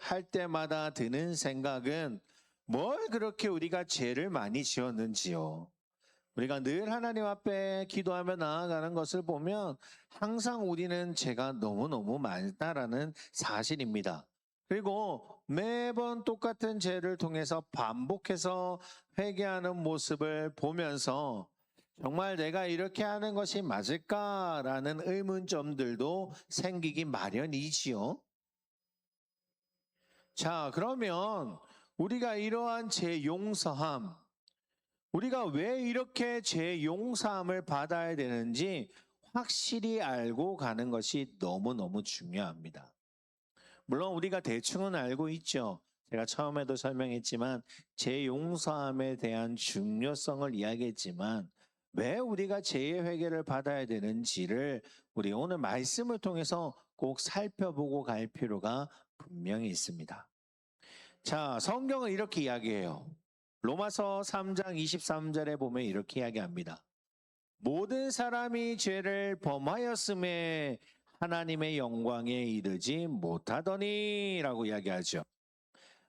할 때마다 드는 생각은 뭘 그렇게 우리가 죄를 많이 지었는지요. 우리가 늘 하나님 앞에 기도하며 나아가는 것을 보면 항상 우리는 죄가 너무너무 많다라는 사실입니다. 그리고 매번 똑같은 죄를 통해서 반복해서 회개하는 모습을 보면서 정말 내가 이렇게 하는 것이 맞을까라는 의문점들도 생기기 마련이지요. 자, 그러면 우리가 이러한 죄 용서함, 우리가 왜 이렇게 죄 용서함을 받아야 되는지 확실히 알고 가는 것이 너무너무 중요합니다. 물론 우리가 대충은 알고 있죠. 제가 처음에도 설명했지만 죄 용서함에 대한 중요성을 이야기했지만 왜 우리가 죄의 회개를 받아야 되는지를 우리 오늘 말씀을 통해서 꼭 살펴보고 갈 필요가 분명히 있습니다. 자, 성경은 이렇게 이야기해요. 로마서 3장 23절에 보면 이렇게 이야기합니다. 모든 사람이 죄를 범하였음에 하나님의 영광에 이르지 못하더니 라고 이야기하죠.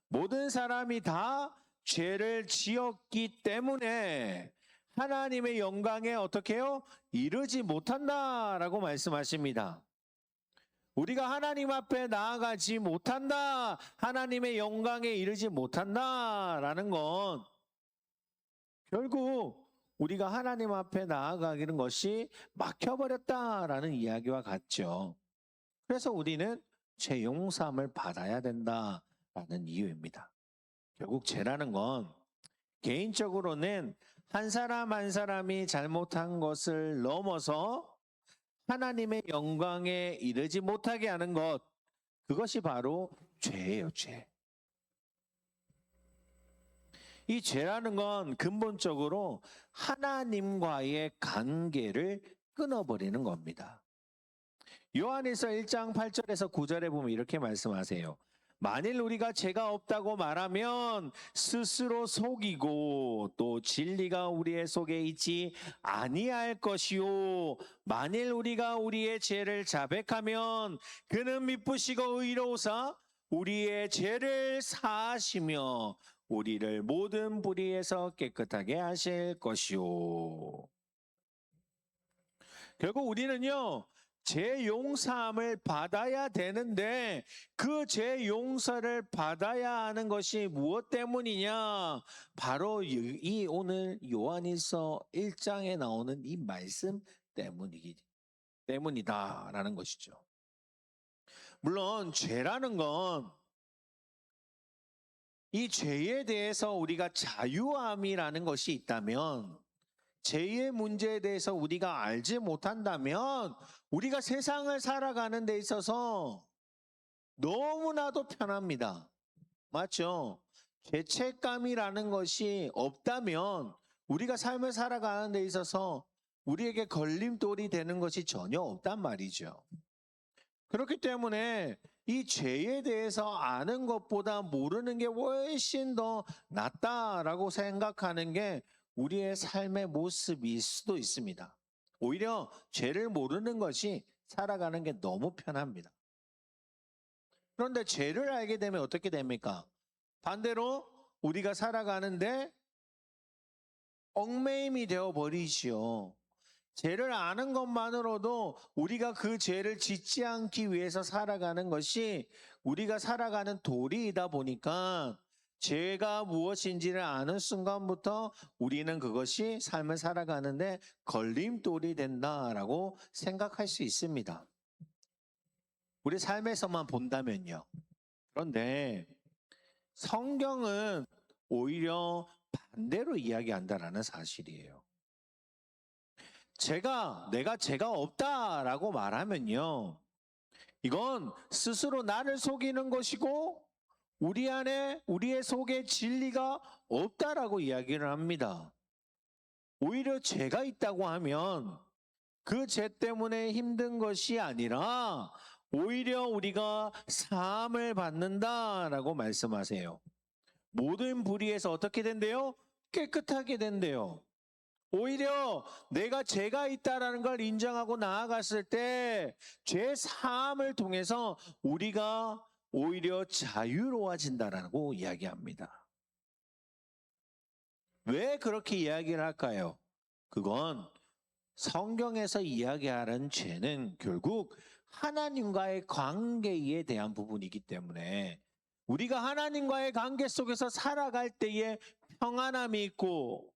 모든 사람이 다 죄를 지었기 때문에 하나님의 영광에 어떻게 해요? 이르지 못한다라고 말씀하십니다. 우리가 하나님 앞에 나아가지 못한다, 하나님의 영광에 이르지 못한다라는 건 결국 우리가 하나님 앞에 나아가기는 것이 막혀버렸다라는 이야기와 같죠. 그래서 우리는 죄 용서함을 받아야 된다라는 이유입니다. 결국 죄라는 건 개인적으로는 한 사람 한 사람이 잘못한 것을 넘어서 하나님의 영광에 이르지 못하게 하는 것, 그것이 바로 죄예요, 죄. 이 죄라는 건 근본적으로 하나님과의 관계를 끊어버리는 겁니다. 요한일서 1장 8절에서 9절에 보면 이렇게 말씀하세요. 만일 우리가 죄가 없다고 말하면 스스로 속이고 또 진리가 우리의 속에 있지 아니할 것이요. 만일 우리가 우리의 죄를 자백하면 그는 미쁘시고 의로우사 우리의 죄를 사하시며 우리를 모든 불의에서 깨끗하게 하실 것이요. 결국 우리는요, 죄 용서함을 받아야 되는데 그 죄 용서를 받아야 하는 것이 무엇 때문이냐? 바로 이 오늘 요한일서 1장에 나오는 이 말씀 때문이다라는 것이죠. 물론 죄라는 건 이 죄에 대해서 우리가 자유함이라는 것이 있다면, 죄의 문제에 대해서 우리가 알지 못한다면 우리가 세상을 살아가는 데 있어서 너무나도 편합니다. 맞죠? 죄책감이라는 것이 없다면 우리가 삶을 살아가는 데 있어서 우리에게 걸림돌이 되는 것이 전혀 없단 말이죠. 그렇기 때문에 이 죄에 대해서 아는 것보다 모르는 게 훨씬 더 낫다라고 생각하는 게 우리의 삶의 모습일 수도 있습니다. 오히려 죄를 모르는 것이 살아가는 게 너무 편합니다. 그런데 죄를 알게 되면 어떻게 됩니까? 반대로 우리가 살아가는데 얽매임이 되어버리지요. 죄를 아는 것만으로도 우리가 그 죄를 짓지 않기 위해서 살아가는 것이 우리가 살아가는 도리이다 보니까 죄가 무엇인지를 아는 순간부터 우리는 그것이 삶을 살아가는데 걸림돌이 된다라고 생각할 수 있습니다. 우리 삶에서만 본다면요. 그런데 성경은 오히려 반대로 이야기한다라는 사실이에요. 내가 죄가 없다라고 말하면요, 이건 스스로 나를 속이는 것이고 우리의 속에 진리가 없다라고 이야기를 합니다. 오히려 죄가 있다고 하면 그 죄 때문에 힘든 것이 아니라 오히려 우리가 사함을 받는다라고 말씀하세요. 모든 불의에서 어떻게 된대요? 깨끗하게 된대요. 오히려 내가 죄가 있다라는 걸 인정하고 나아갔을 때 죄 사함을 통해서 우리가 오히려 자유로워진다라고 이야기합니다. 왜 그렇게 이야기를 할까요? 그건 성경에서 이야기하는 죄는 결국 하나님과의 관계에 대한 부분이기 때문에 우리가 하나님과의 관계 속에서 살아갈 때에 평안함이 있고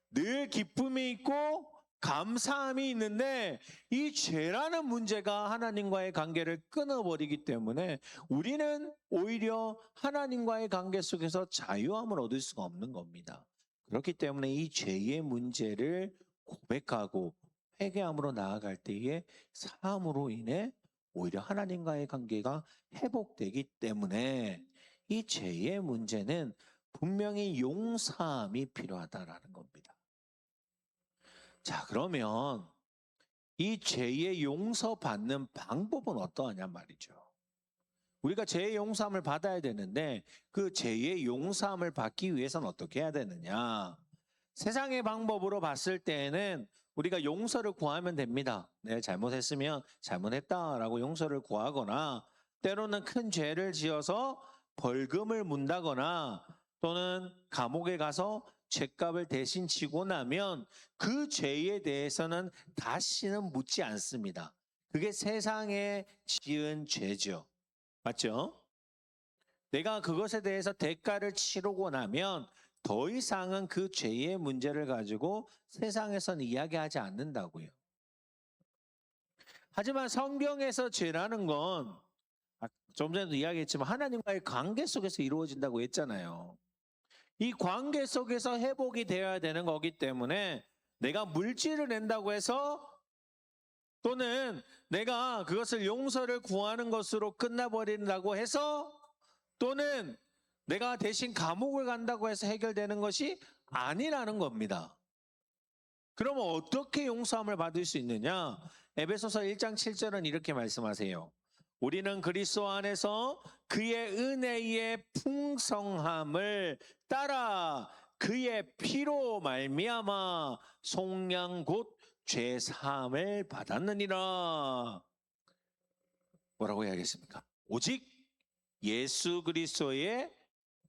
늘 기쁨이 있고 감사함이 있는데 이 죄라는 문제가 하나님과의 관계를 끊어버리기 때문에 우리는 오히려 하나님과의 관계 속에서 자유함을 얻을 수가 없는 겁니다. 그렇기 때문에 이 죄의 문제를 고백하고 회개함으로 나아갈 때에 사함으로 인해 오히려 하나님과의 관계가 회복되기 때문에 이 죄의 문제는 분명히 용서함이 필요하다라는 겁니다. 자, 그러면 이 죄의 용서받는 방법은 어떠하냐 말이죠. 우리가 죄의 용서함을 받아야 되는데 그 죄의 용서함을 받기 위해서는 어떻게 해야 되느냐. 세상의 방법으로 봤을 때에는 우리가 용서를 구하면 됩니다. 내가 잘못했으면 잘못했다라고 용서를 구하거나 때로는 큰 죄를 지어서 벌금을 문다거나 또는 감옥에 가서 죄값을 대신 지고 나면 그 죄에 대해서는 다시는 묻지 않습니다. 그게 세상에 지은 죄죠. 맞죠? 내가 그것에 대해서 대가를 치르고 나면 더 이상은 그 죄의 문제를 가지고 세상에서는 이야기하지 않는다고요. 하지만 성경에서 죄라는 건 좀 전에도 이야기했지만 하나님과의 관계 속에서 이루어진다고 했잖아요. 이 관계 속에서 회복이 되어야 되는 거기 때문에 내가 물질을 낸다고 해서 또는 내가 그것을 용서를 구하는 것으로 끝나버린다고 해서 또는 내가 대신 감옥을 간다고 해서 해결되는 것이 아니라는 겁니다. 그러면 어떻게 용서함을 받을 수 있느냐? 에베소서 1장 7절은 이렇게 말씀하세요. 우리는 그리스도 안에서 그의 은혜의 풍성함을 따라 그의 피로 말미암아 속량 곧 죄사함을 받았느니라. 뭐라고 해야겠습니까? 오직 예수 그리스도의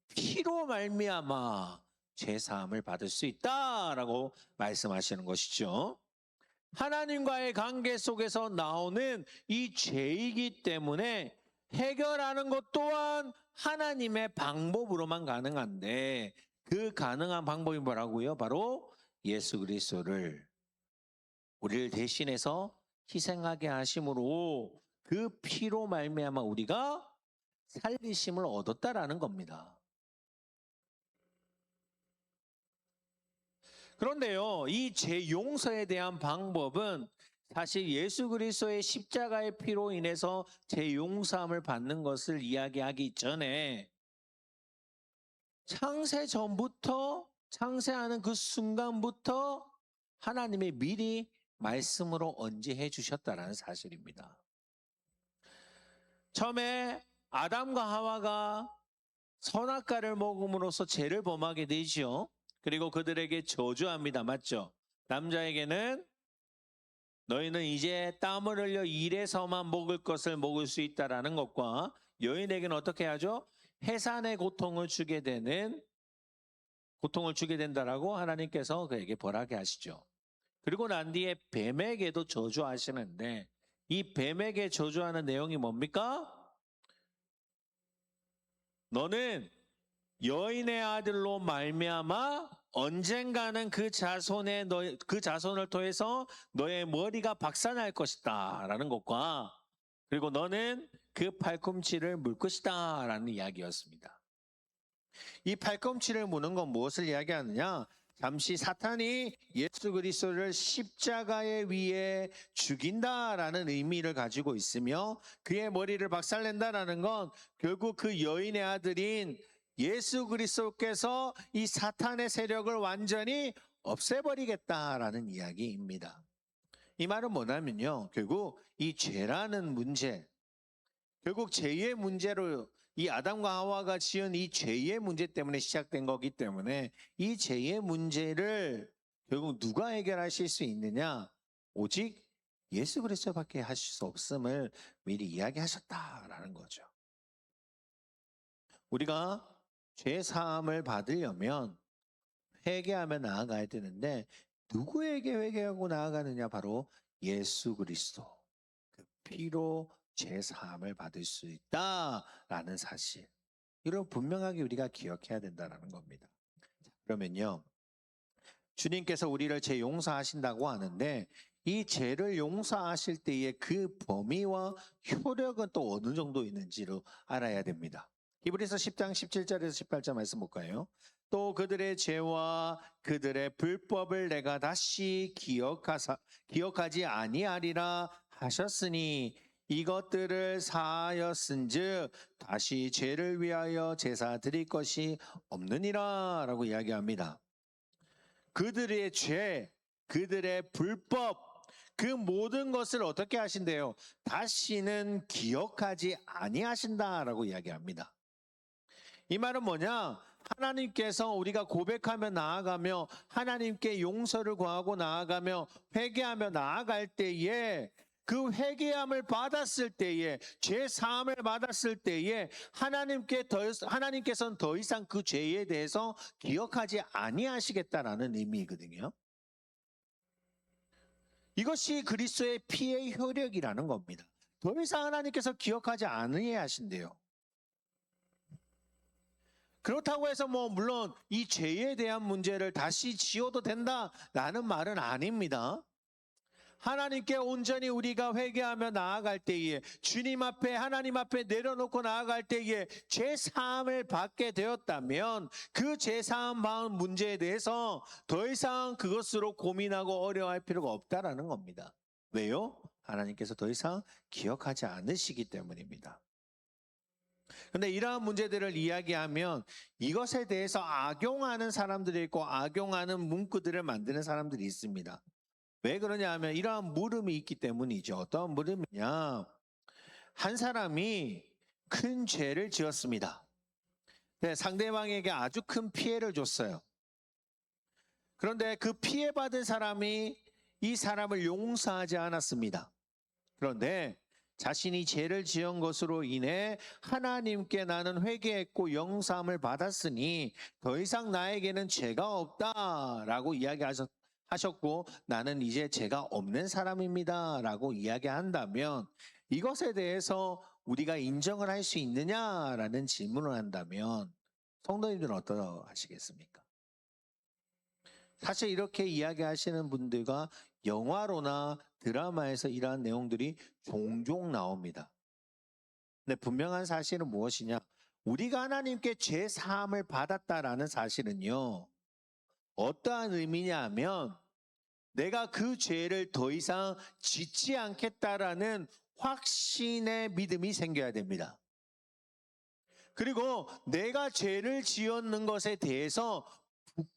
피로 말미암아 죄사함을 받을 수 있다라고 말씀하시는 것이죠. 하나님과의 관계 속에서 나오는 이 죄이기 때문에 해결하는 것 또한 하나님의 방법으로만 가능한데 그 가능한 방법이 뭐라고요? 바로 예수 그리스도를 우리를 대신해서 희생하게 하심으로 그 피로 말미암아 우리가 살리심을 얻었다라는 겁니다. 그런데요, 이 죄 용서에 대한 방법은 사실 예수 그리스도의 십자가의 피로 인해서 죄 용서함을 받는 것을 이야기하기 전에 창세 전부터 창세하는 그 순간부터 하나님이 미리 말씀으로 언지해 주셨다라는 사실입니다. 처음에 아담과 하와가 선악과를 먹음으로써 죄를 범하게 되지요. 그리고 그들에게 저주합니다. 맞죠? 남자에게는 너희는 이제 땀을 흘려 일해서만 먹을 것을 먹을 수 있다라는 것과 여인에게는 어떻게 하죠? 해산의 고통을 주게 된다라고 하나님께서 그에게 벌하게 하시죠. 그리고 난 뒤에 뱀에게도 저주하시는데 이 뱀에게 저주하는 내용이 뭡니까? 너는 여인의 아들로 말미암아 언젠가는 그 자손을 통해서 너의 머리가 박살날 것이다라는 것과 그리고 너는 그 팔꿈치를 물 것이다라는 이야기였습니다. 이 팔꿈치를 무는 건 무엇을 이야기하느냐? 잠시 사탄이 예수 그리스도를 십자가에 위해 죽인다라는 의미를 가지고 있으며 그의 머리를 박살낸다라는 건 결국 그 여인의 아들인 예수 그리스도께서 이 사탄의 세력을 완전히 없애버리겠다라는 이야기입니다. 이 말은 뭐냐면요. 결국 이 죄라는 문제, 결국 죄의 문제로 이 아담과 하와가 지은 이 죄의 문제 때문에 시작된 거기 때문에 이 죄의 문제를 결국 누가 해결하실 수 있느냐? 오직 예수 그리스도밖에 하실 수 없음을 미리 이야기하셨다라는 거죠. 우리가 죄 사함을 받으려면 회개하며 나아가야 되는데 누구에게 회개하고 나아가느냐? 바로 예수 그리스도. 그 피로 죄 사함을 받을 수 있다라는 사실. 이걸 분명하게 우리가 기억해야 된다는 겁니다. 그러면요. 주님께서 우리를 죄 용서하신다고 하는데 이 죄를 용서하실 때의 그 범위와 효력은 또 어느 정도 있는지를 알아야 됩니다. 히브리서 10장 17절에서 18절 말씀 볼까요? 또 그들의 죄와 그들의 불법을 내가 다시 기억하지 아니하리라 하셨으니 이것들을 사하였은즉 다시 죄를 위하여 제사 드릴 것이 없느니라 라고 이야기합니다. 그들의 죄, 그들의 불법, 그 모든 것을 어떻게 하신대요? 다시는 기억하지 아니하신다라고 이야기합니다. 이 말은 뭐냐? 하나님께서 우리가 고백하며 나아가며 하나님께 용서를 구하고 나아가며 회개하며 나아갈 때에 그 회개함을 받았을 때에 죄 사함을 받았을 때에 하나님께서는 더 이상 그 죄에 대해서 기억하지 아니하시겠다라는 의미거든요. 이것이 그리스도의 피의 효력이라는 겁니다. 더 이상 하나님께서 기억하지 아니하신대요. 그렇다고 해서 물론 이 죄에 대한 문제를 다시 지어도 된다라는 말은 아닙니다. 하나님께 온전히 우리가 회개하며 나아갈 때에 주님 앞에 하나님 앞에 내려놓고 나아갈 때에 죄 사함을 받게 되었다면 그 죄 사함 받은 문제에 대해서 더 이상 그것으로 고민하고 어려워할 필요가 없다라는 겁니다. 왜요? 하나님께서 더 이상 기억하지 않으시기 때문입니다. 그런데 이러한 문제들을 이야기하면 이것에 대해서 악용하는 사람들이 있고 악용하는 문구들을 만드는 사람들이 있습니다. 왜 그러냐 하면 이러한 물음이 있기 때문이죠. 어떤 물음이냐? 한 사람이 큰 죄를 지었습니다. 네, 상대방에게 아주 큰 피해를 줬어요. 그런데 그 피해받은 사람이 이 사람을 용서하지 않았습니다. 그런데 자신이 죄를 지은 것으로 인해 하나님께 나는 회개했고 용서함을 받았으니 더 이상 나에게는 죄가 없다라고 이야기하셨고 나는 이제 죄가 없는 사람입니다 라고 이야기한다면 이것에 대해서 우리가 인정을 할 수 있느냐라는 질문을 한다면 성도님들은 어떠하시겠습니까? 사실 이렇게 이야기하시는 분들과 영화로나 드라마에서 이러한 내용들이 종종 나옵니다. 근데 분명한 사실은 무엇이냐? 우리가 하나님께 죄 사함을 받았다라는 사실은요. 어떠한 의미냐 하면 내가 그 죄를 더 이상 짓지 않겠다라는 확신의 믿음이 생겨야 됩니다. 그리고 내가 죄를 지었는 것에 대해서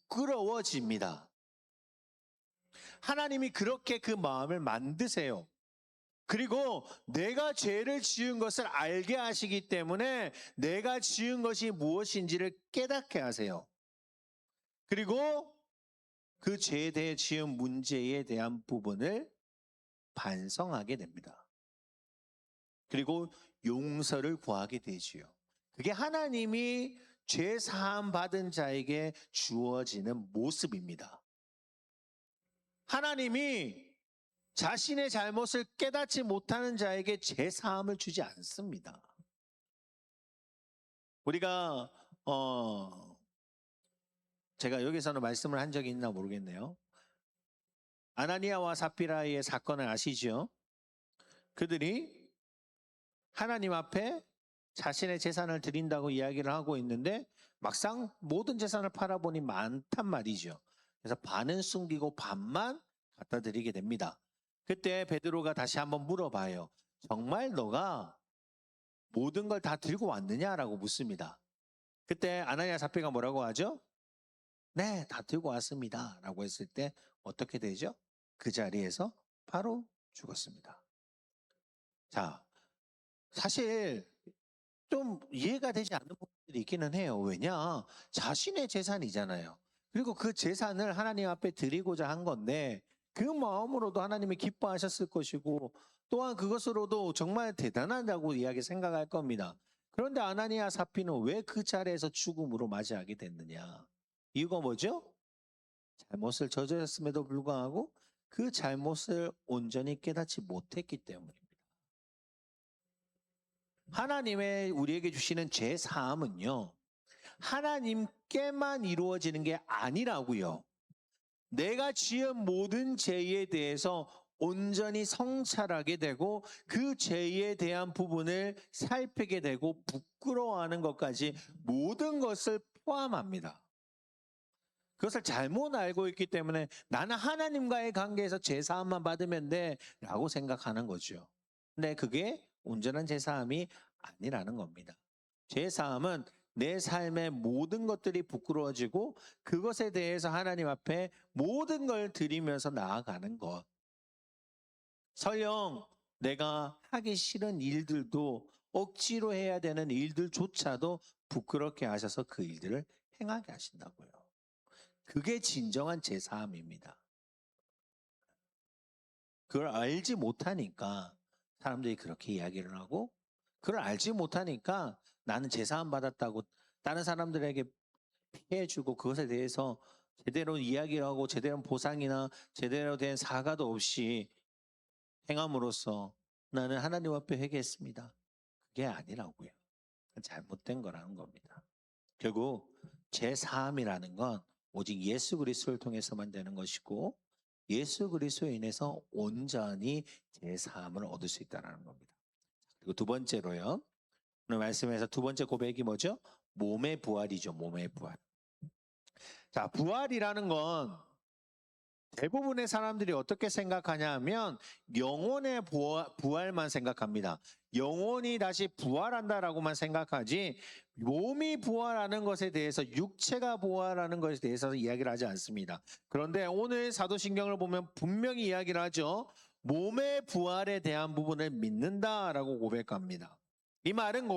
부끄러워집니다. 하나님이 그렇게 그 마음을 만드세요. 그리고 내가 죄를 지은 것을 알게 하시기 때문에 내가 지은 것이 무엇인지를 깨닫게 하세요. 그리고 그 죄에 대해 지은 문제에 대한 부분을 반성하게 됩니다. 그리고 용서를 구하게 되지요. 그게 하나님이 죄 사함 받은 자에게 주어지는 모습입니다. 하나님이 자신의 잘못을 깨닫지 못하는 자에게 죄 사함을 주지 않습니다. 우리가 제가 여기서는 말씀을 한 적이 있나 모르겠네요. 아나니아와 삽비라의 사건을 아시죠? 그들이 하나님 앞에 자신의 재산을 드린다고 이야기를 하고 있는데 막상 모든 재산을 팔아보니 많단 말이죠. 그래서 반은 숨기고 반만 갖다 드리게 됩니다. 그때 베드로가 다시 한번 물어봐요. 정말 너가 모든 걸 다 들고 왔느냐라고 묻습니다. 그때 아나니아 삽비가 뭐라고 하죠? 네, 다 들고 왔습니다 라고 했을 때 어떻게 되죠? 그 자리에서 바로 죽었습니다. 자, 사실 좀 이해가 되지 않는 부분들이 있기는 해요. 왜냐? 자신의 재산이잖아요. 그리고 그 재산을 하나님 앞에 드리고자 한 건데 그 마음으로도 하나님이 기뻐하셨을 것이고 또한 그것으로도 정말 대단하다고 생각할 겁니다. 그런데 아나니아 사피는 왜 그 자리에서 죽음으로 맞이하게 됐느냐? 이유가 뭐죠? 잘못을 저질렀음에도 불구하고 그 잘못을 온전히 깨닫지 못했기 때문입니다. 하나님의 우리에게 주시는 죄 사함은요, 하나님께만 이루어지는 게 아니라고요. 내가 지은 모든 죄에 대해서 온전히 성찰하게 되고 그 죄에 대한 부분을 살피게 되고 부끄러워하는 것까지 모든 것을 포함합니다. 그것을 잘못 알고 있기 때문에 나는 하나님과의 관계에서 제사함만 받으면 돼 라고 생각하는 거죠. 근데 그게 온전한 제사함이 아니라는 겁니다. 제사함은 내 삶의 모든 것들이 부끄러워지고 그것에 대해서 하나님 앞에 모든 걸 드리면서 나아가는 것. 설령 내가 하기 싫은 일들도 억지로 해야 되는 일들조차도 부끄럽게 하셔서 그 일들을 행하게 하신다고요. 그게 진정한 제사함입니다. 그걸 알지 못하니까 사람들이 그렇게 이야기를 하고, 그걸 알지 못하니까 나는 제사함 받았다고 다른 사람들에게 피해주고 그것에 대해서 제대로 이야기를 하고 제대로 보상이나 제대로 된 사과도 없이 행함으로써 나는 하나님 앞에 회개했습니다. 그게 아니라고요. 잘못된 거라는 겁니다. 결국 제사함이라는 건 오직 예수 그리스도를 통해서만 되는 것이고 예수 그리스도에 인해서 온전히 제사함을 얻을 수 있다는 겁니다. 그리고 두 번째로요. 오늘 말씀에서 두 번째 고백이 뭐죠? 몸의 부활이죠. 몸의 부활. 자, 부활이라는 건 대부분의 사람들이 어떻게 생각하냐 하면 영혼의 부활만 생각합니다. 영혼이 다시 부활한다라고만 생각하지 몸이 부활하는 것에 대해서 육체가 부활하는 것에 대해서 이야기를 하지 않습니다. 그런데 오늘 사도신경을 보면 분명히 이야기를 하죠. 몸의 부활에 대한 부분을 믿는다라고 고백합니다. 이 말은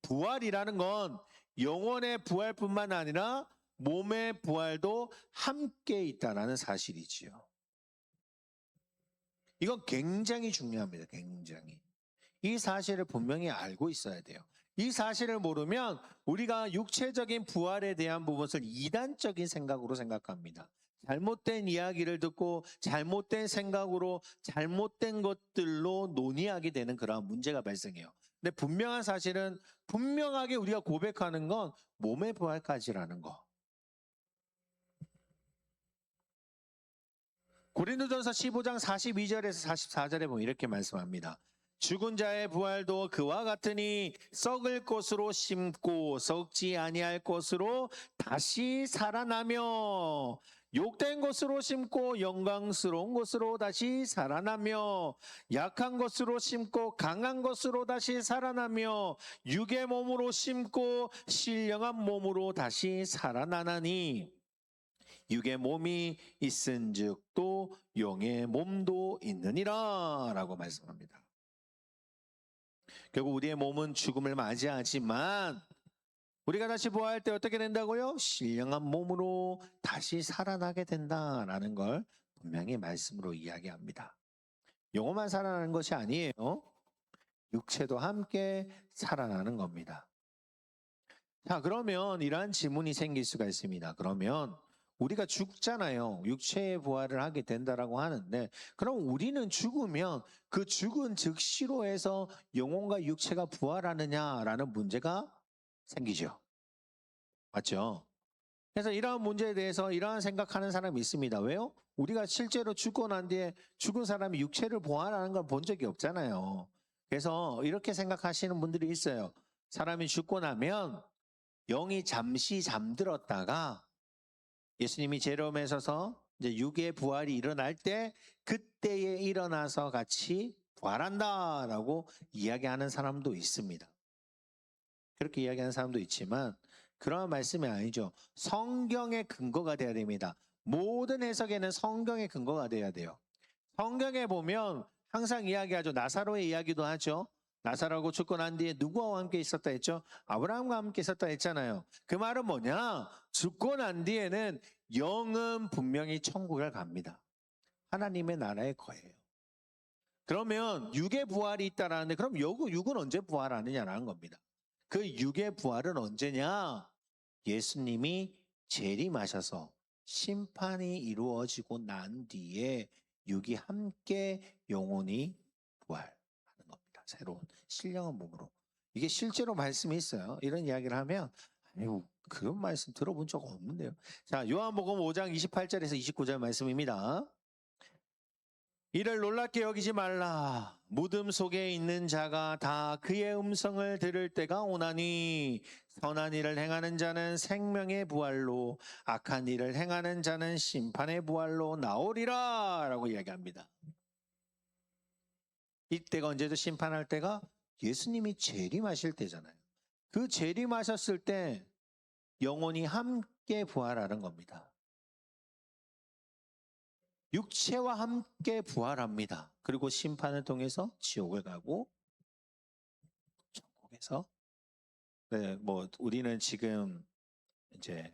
부활이라는 건 영혼의 부활뿐만 아니라 몸의 부활도 함께 있다는 사실이지요. 이건 굉장히 중요합니다. 굉장히. 이 사실을 분명히 알고 있어야 돼요. 이 사실을 모르면 우리가 육체적인 부활에 대한 부분을 이단적인 생각으로 생각합니다. 잘못된 이야기를 듣고 잘못된 생각으로 잘못된 것들로 논의하게 되는 그러한 문제가 발생해요. 근데 분명한 사실은 분명하게 우리가 고백하는 건 몸의 부활까지라는 거. 고린도전서 15장 42절에서 44절에 보면 이렇게 말씀합니다. 죽은 자의 부활도 그와 같으니 썩을 것으로 심고 썩지 아니할 것으로 다시 살아나며 욕된 것으로 심고 영광스러운 것으로 다시 살아나며 약한 것으로 심고 강한 것으로 다시 살아나며 육의 몸으로 심고 신령한 몸으로 다시 살아나나니 육의 몸이 있은즉 또 영의 몸도 있느니라 라고 말씀합니다. 결국 우리의 몸은 죽음을 맞이하지만 우리가 다시 부활할 때 어떻게 된다고요? 신령한 몸으로 다시 살아나게 된다라는 걸 분명히 말씀으로 이야기합니다. 영혼만 살아나는 것이 아니에요. 육체도 함께 살아나는 겁니다. 자, 그러면 이러한 질문이 생길 수가 있습니다. 그러면 우리가 죽잖아요. 육체의 부활을 하게 된다라고 하는데 그럼 우리는 죽으면 그 죽은 즉시로 해서 영혼과 육체가 부활하느냐라는 문제가 생기죠. 맞죠? 그래서 이러한 문제에 대해서 이러한 생각하는 사람이 있습니다. 왜요? 우리가 실제로 죽고 난 뒤에 죽은 사람이 육체를 부활하는 걸 본 적이 없잖아요. 그래서 이렇게 생각하시는 분들이 있어요. 사람이 죽고 나면 영이 잠시 잠들었다가 예수님이 제롬에 서서 이제 육의 부활이 일어날 때 그때에 일어나서 같이 부활한다라고 이야기하는 사람도 있습니다. 그렇게 이야기하는 사람도 있지만 그런 말씀이 아니죠. 성경의 근거가 돼야 됩니다. 모든 해석에는 성경의 근거가 돼야 돼요. 성경에 보면 항상 이야기하죠. 나사로의 이야기도 하죠. 나사로가 죽고 난 뒤에 누구와 함께 있었다 했죠? 아브라함과 함께 있었다 했잖아요. 그 말은 뭐냐? 죽고 난 뒤에는 영은 분명히 천국을 갑니다. 하나님의 나라에 거해요. 그러면 육의 부활이 있다라는데 그럼 육은 언제 부활하느냐라는 겁니다. 그 육의 부활은 언제냐? 예수님이 재림하셔서 심판이 이루어지고 난 뒤에 육이 함께 영혼이 부활하는 겁니다. 새로운 신령한 몸으로. 이게 실제로 말씀이 있어요. 이런 이야기를 하면 아유, 그런 말씀 들어본 적 없는데요. 자, 요한복음 5장 28절에서 29절 말씀입니다. 이를 놀랍게 여기지 말라. 무덤 속에 있는 자가 다 그의 음성을 들을 때가 오나니 선한 일을 행하는 자는 생명의 부활로 악한 일을 행하는 자는 심판의 부활로 나오리라 라고 이야기합니다. 이때가 언제죠? 심판할 때가 예수님이 재림하실 때잖아요. 그 재림하셨을 때 영혼이 함께 부활하는 겁니다. 육체와 함께 부활합니다. 그리고 심판을 통해서 지옥을 가고 천국에서 우리는 지금 이제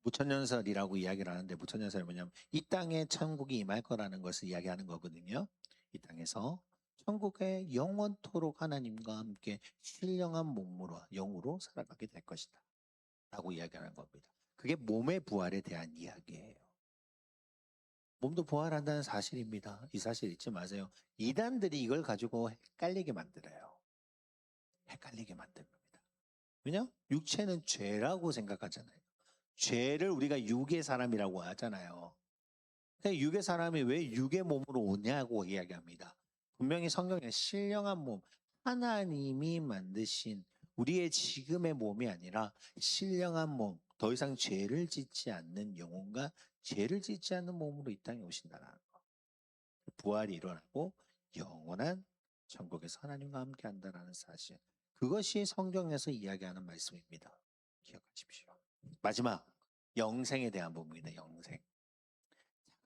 무천년설이라고 이야기를 하는데 무천년설이 뭐냐면 이 땅에 천국이 임할 거라는 것을 이야기하는 거거든요. 이 땅에서 천국에 영원토록 하나님과 함께 신령한 몸으로 영으로 살아가게 될 것이다 라고 이야기하는 겁니다. 그게 몸의 부활에 대한 이야기예요. 몸도 부활한다는 사실입니다. 이 사실 잊지 마세요. 이단들이 이걸 가지고 헷갈리게 만들어요. 헷갈리게 만듭니다. 왜냐? 육체는 죄라고 생각하잖아요. 죄를 우리가 육의 사람이라고 하잖아요. 근데 육의 사람이 왜 육의 몸으로 오냐고 이야기합니다. 분명히 성경에 신령한 몸, 하나님이 만드신 우리의 지금의 몸이 아니라 신령한 몸, 더 이상 죄를 짓지 않는 영혼과 죄를 짓지 않는 몸으로 이 땅에 오신다는 거. 부활이 일어나고 영원한 천국에서 하나님과 함께 한다는 사실. 그것이 성경에서 이야기하는 말씀입니다. 기억하십시오. 마지막, 영생에 대한 부분입니다. 영생.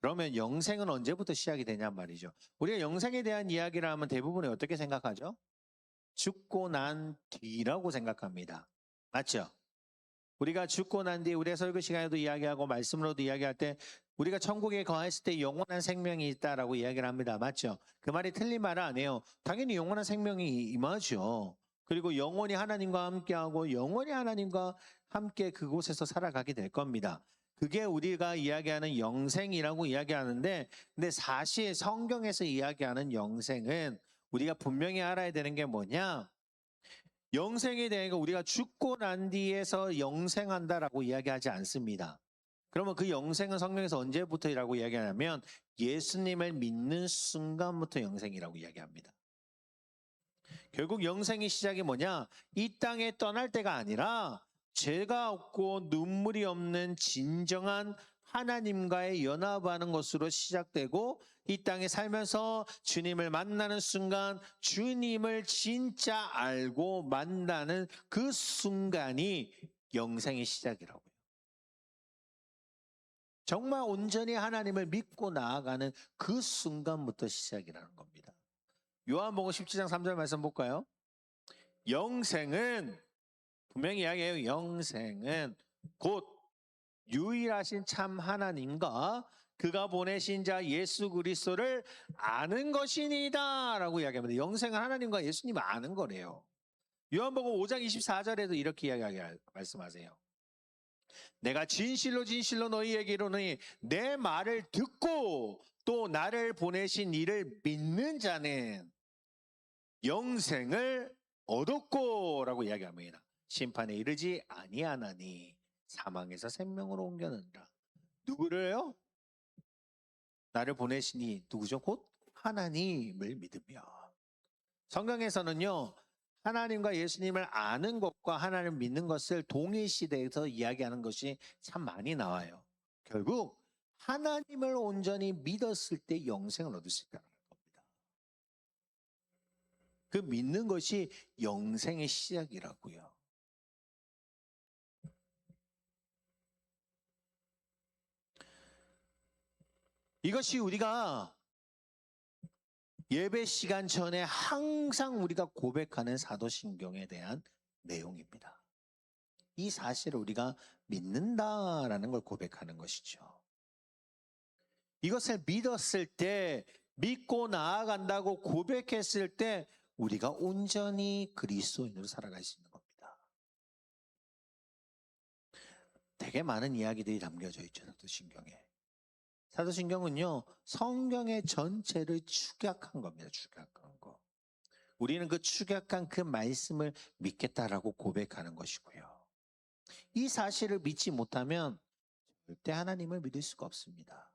그러면 영생은 언제부터 시작이 되냐 말이죠. 우리가 영생에 대한 이야기를 하면 대부분이 어떻게 생각하죠? 죽고 난 뒤라고 생각합니다. 맞죠? 우리가 죽고 난 뒤에 우리가 설교 시간에도 이야기하고 말씀으로도 이야기할 때 우리가 천국에 거했을 때 영원한 생명이 있다라고 이야기를 합니다. 맞죠? 그 말이 틀린 말은 아니에요. 당연히 영원한 생명이 임하죠. 그리고 영원히 하나님과 함께하고 영원히 하나님과 함께 그곳에서 살아가게 될 겁니다. 그게 우리가 이야기하는 영생이라고 이야기하는데 근데 사실 성경에서 이야기하는 영생은 우리가 분명히 알아야 되는 게 뭐냐? 영생에 대한 거 우리가 죽고 난 뒤에서 영생한다라고 이야기하지 않습니다. 그러면 그 영생은 성경에서 언제부터라고 이야기하냐면 예수님을 믿는 순간부터 영생이라고 이야기합니다. 결국 영생의 시작이 뭐냐? 이 땅에 떠날 때가 아니라 죄가 없고 눈물이 없는 진정한 하나님과의 연합하는 것으로 시작되고 이 땅에 살면서 주님을 만나는 순간 주님을 진짜 알고 만나는 그 순간이 영생의 시작이라고요. 정말 온전히 하나님을 믿고 나아가는 그 순간부터 시작이라는 겁니다. 요한복음 17장 3절 말씀 볼까요? 영생은 분명히 이야기해요. 영생은 곧 유일하신 참 하나님과 그가 보내신 자 예수 그리스도를 아는 것이니이다 라고 이야기합니다. 영생은 하나님과 예수님을 아는 거래요. 요한복음 5장 24절에도 이렇게 말씀하세요. 내가 진실로 진실로 너희에게 이르노니 내 말을 듣고 또 나를 보내신 이를 믿는 자는 영생을 얻었고 라고 이야기합니다. 심판에 이르지 아니하나니 사망에서 생명으로 옮겨낸다. 누구를요? 나를 보내시니 누구죠? 곧 하나님을 믿으며. 성경에서는요. 하나님과 예수님을 아는 것과 하나님을 믿는 것을 동일시대에서 이야기하는 것이 참 많이 나와요. 결국 하나님을 온전히 믿었을 때 영생을 얻을 수 있다는 겁니다. 그 믿는 것이 영생의 시작이라고요. 이것이 우리가 예배 시간 전에 항상 우리가 고백하는 사도신경에 대한 내용입니다. 이 사실을 우리가 믿는다라는 걸 고백하는 것이죠. 이것을 믿었을 때, 믿고 나아간다고 고백했을 때 우리가 온전히 그리스도인으로 살아갈 수 있는 겁니다. 되게 많은 이야기들이 담겨져 있죠, 사도신경에. 사도신경은요, 성경의 전체를 축약한 겁니다. 축약한 거. 우리는 그 축약한 그 말씀을 믿겠다라고 고백하는 것이고요. 이 사실을 믿지 못하면 절대 하나님을 믿을 수가 없습니다.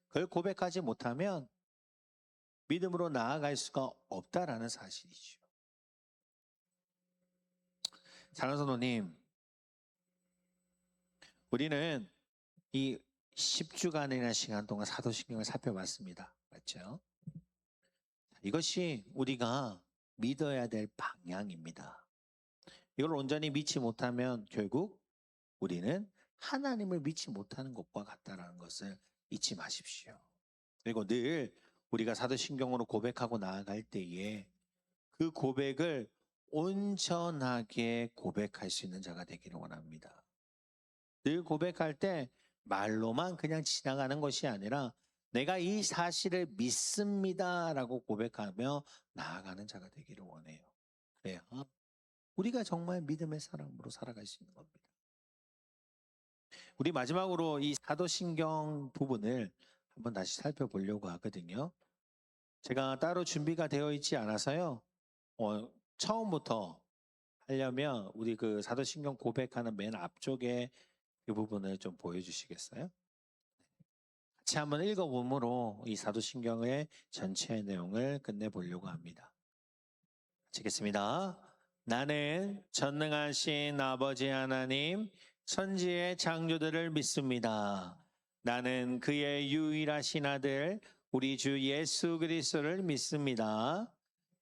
그걸 고백하지 못하면 믿음으로 나아갈 수가 없다라는 사실이죠. 사랑하는 성도님, 우리는 이 10주간이라는 시간 동안 사도신경을 살펴봤습니다. 맞죠? 이것이 우리가 믿어야 될 방향입니다. 이걸 온전히 믿지 못하면 결국 우리는 하나님을 믿지 못하는 것과 같다는 것을 잊지 마십시오. 그리고 늘 우리가 사도신경으로 고백하고 나아갈 때에 그 고백을 온전하게 고백할 수 있는 자가 되기를 원합니다. 늘 고백할 때 말로만 그냥 지나가는 것이 아니라 내가 이 사실을 믿습니다라고 고백하며 나아가는 자가 되기를 원해요. 그래야 우리가 정말 믿음의 사람으로 살아갈 수 있는 겁니다. 우리 마지막으로 이 사도신경 부분을 한번 다시 살펴보려고 하거든요. 제가 따로 준비가 되어 있지 않아서요. 처음부터 하려면 우리 그 사도신경 고백하는 맨 앞쪽에 이 부분을 좀 보여주시겠어요? 같이 한번 읽어봄으로 이 사도신경의 전체 내용을 끝내보려고 합니다. 읽겠습니다. 나는 전능하신 아버지 하나님, 천지의 창조들을 믿습니다. 나는 그의 유일하신 아들, 우리 주 예수 그리스도를 믿습니다.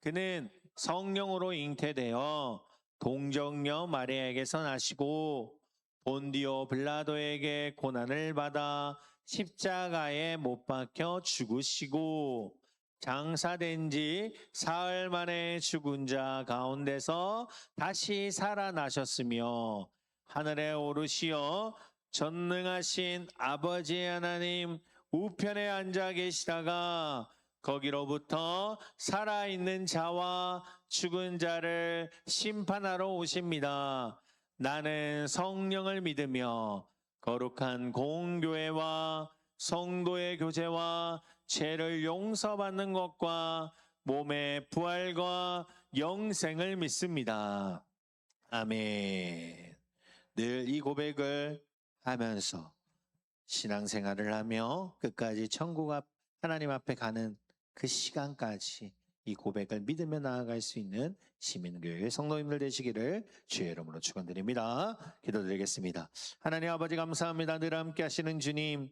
그는 성령으로 잉태되어 동정녀 마리아에게서 나시고 본디오 빌라도에게 고난을 받아 십자가에 못 박혀 죽으시고 장사된 지 사흘 만에 죽은 자 가운데서 다시 살아나셨으며 하늘에 오르시어 전능하신 아버지 하나님 우편에 앉아 계시다가 거기로부터 살아있는 자와 죽은 자를 심판하러 오십니다. 나는 성령을 믿으며 거룩한 공교회와 성도의 교제와 죄를 용서받는 것과 몸의 부활과 영생을 믿습니다. 아멘. 늘 이 고백을 하면서 신앙생활을 하며 끝까지 천국 앞 하나님 앞에 가는 그 시간까지 이 고백을 믿으며 나아갈 수 있는 시민교회 성도님들 되시기를 주의 이름으로 축원드립니다. 기도드리겠습니다. 하나님 아버지 감사합니다. 늘 함께 하시는 주님,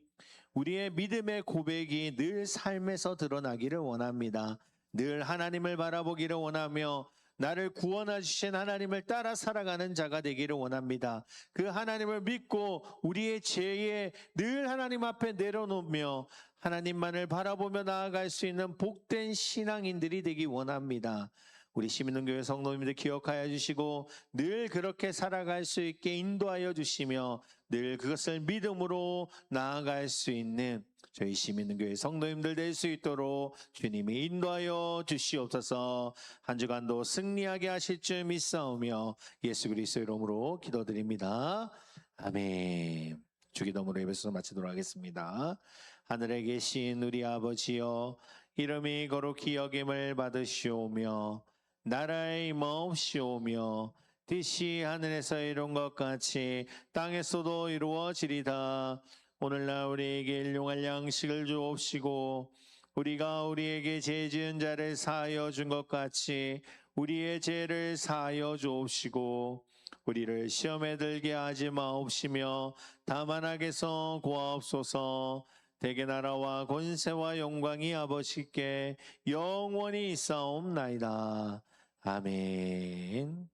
우리의 믿음의 고백이 늘 삶에서 드러나기를 원합니다. 늘 하나님을 바라보기를 원하며 나를 구원해 주신 하나님을 따라 살아가는 자가 되기를 원합니다. 그 하나님을 믿고 우리의 죄에 늘 하나님 앞에 내려놓으며 하나님만을 바라보며 나아갈 수 있는 복된 신앙인들이 되기 원합니다. 우리 시민은교회 성도님들 기억하여 주시고 늘 그렇게 살아갈 수 있게 인도하여 주시며 늘 그것을 믿음으로 나아갈 수 있는 저희 시민은교회 성도님들 될 수 있도록 주님이 인도하여 주시옵소서. 한 주간도 승리하게 하실 줄 믿사오며 예수 그리스도 이름으로 기도드립니다. 아멘. 주기도문으로 예배소서 마치도록 하겠습니다. 하늘에 계신 우리 아버지여, 이름이 거룩히 여김을 받으시오며 나라의 임하옵시오며 뜻이 하늘에서 이룬 것 같이 땅에서도 이루어지리다. 오늘날 우리에게 일용할 양식을 주옵시고 우리가 우리에게 죄 지은 자를 사하여 준 것 같이 우리의 죄를 사하여 주옵시고 우리를 시험에 들게 하지 마옵시며 다만 악에서 구하옵소서. 대개 나라와 권세와 영광이 아버지께 영원히 있사옵나이다. 아멘.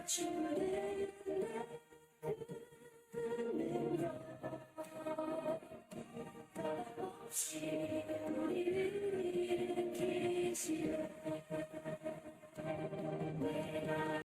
주의